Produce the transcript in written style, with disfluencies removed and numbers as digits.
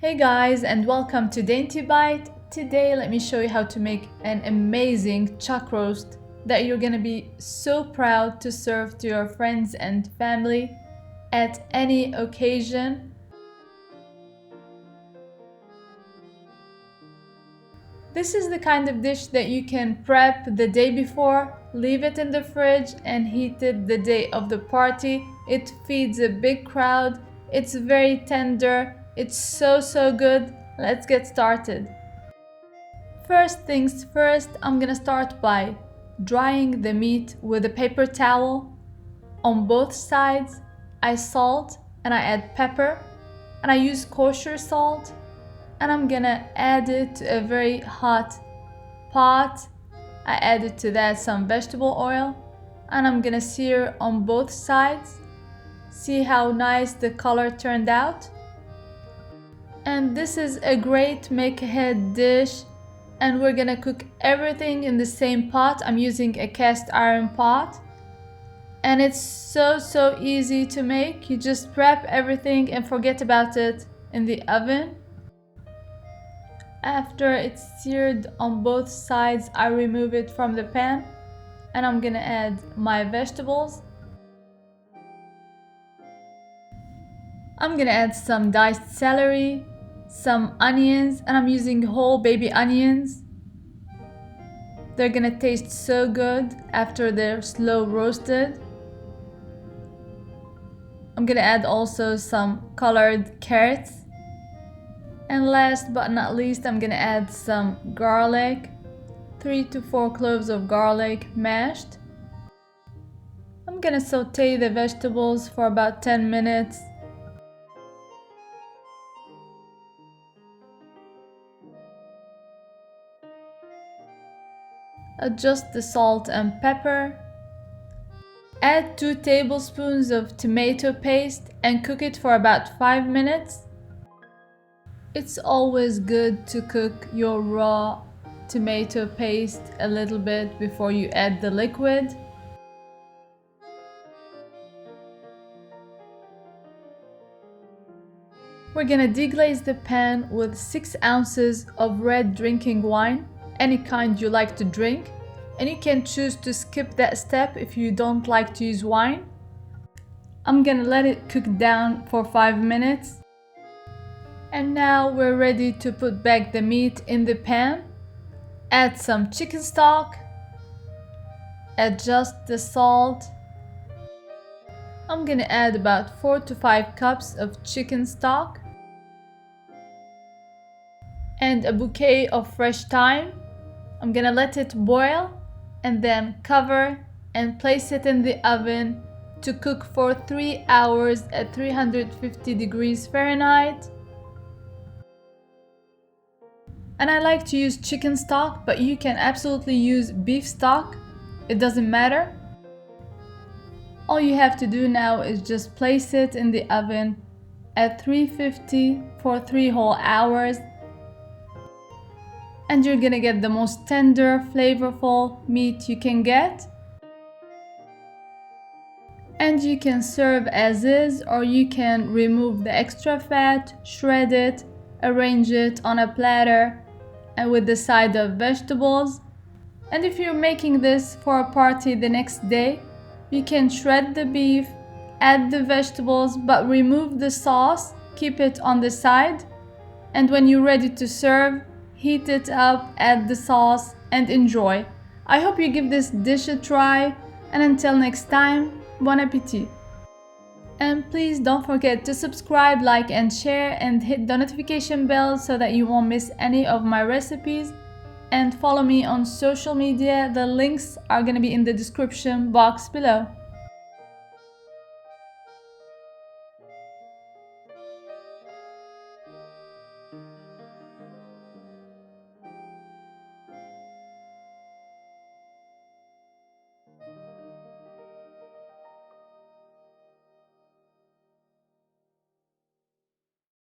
Hey guys, and welcome to Dainty Bite. Today let me show you how to make an amazing chuck roast that you're gonna be so proud to serve to your friends and family at any occasion. This is the kind of dish that you can prep the day before, leave it in the fridge and heat it the day of the party. It feeds a big crowd. It's very tender. It's so good. Let's get started. First things first, I'm gonna start by drying the meat with a paper towel. On both sides, I salt and I add pepper, and I use kosher salt, and I'm gonna add it to a very hot pot. I added to that some vegetable oil, and I'm gonna sear on both sides. See how nice the color turned out? And this is a great make-ahead dish, and we're gonna cook everything in the same pot. I'm using a cast iron pot, and it's so easy to make. You just prep everything and forget about it in the oven. After it's seared on both sides, I remove it from the pan, and I'm gonna add my vegetables. I'm gonna add some diced celery, some onions, and I'm using whole baby onions. They're gonna taste so good after they're slow roasted. I'm gonna add also some colored carrots. And last but not least, I'm gonna add some garlic, 3 to 4 cloves of garlic mashed. I'm gonna saute the vegetables for about 10 minutes. Adjust the salt and pepper. Add 2 tablespoons of tomato paste and cook it for about 5 minutes. It's always good to cook your raw tomato paste a little bit before you add the liquid. We're gonna deglaze the pan with 6 ounces of red drinking wine, any kind you like to drink, and you can choose to skip that step if you don't like to use wine. I'm gonna let it cook down for 5 minutes. And now we're ready to put back the meat in the pan. Add some chicken stock. Adjust the salt. I'm gonna add about 4 to 5 cups of chicken stock. And a bouquet of fresh thyme. I'm gonna let it boil and then cover and place it in the oven to cook for 3 hours at 350 degrees Fahrenheit. And I like to use chicken stock, but you can absolutely use beef stock. It doesn't matter. All you have to do now is just place it in the oven at 350 for 3 whole hours. And you're gonna get the most tender, flavorful meat you can get. And you can serve as is, or you can remove the extra fat, shred it, arrange it on a platter and with the side of vegetables. And if you're making this for a party the next day, you can shred the beef, add the vegetables, but remove the sauce, keep it on the side. And when you're ready to serve, heat it up, add the sauce, and enjoy. I hope you give this dish a try, and until next time, bon appetit. And please don't forget to subscribe, like, and share, and hit the notification bell so that you won't miss any of my recipes. And follow me on social media. The links are gonna be in the description box below.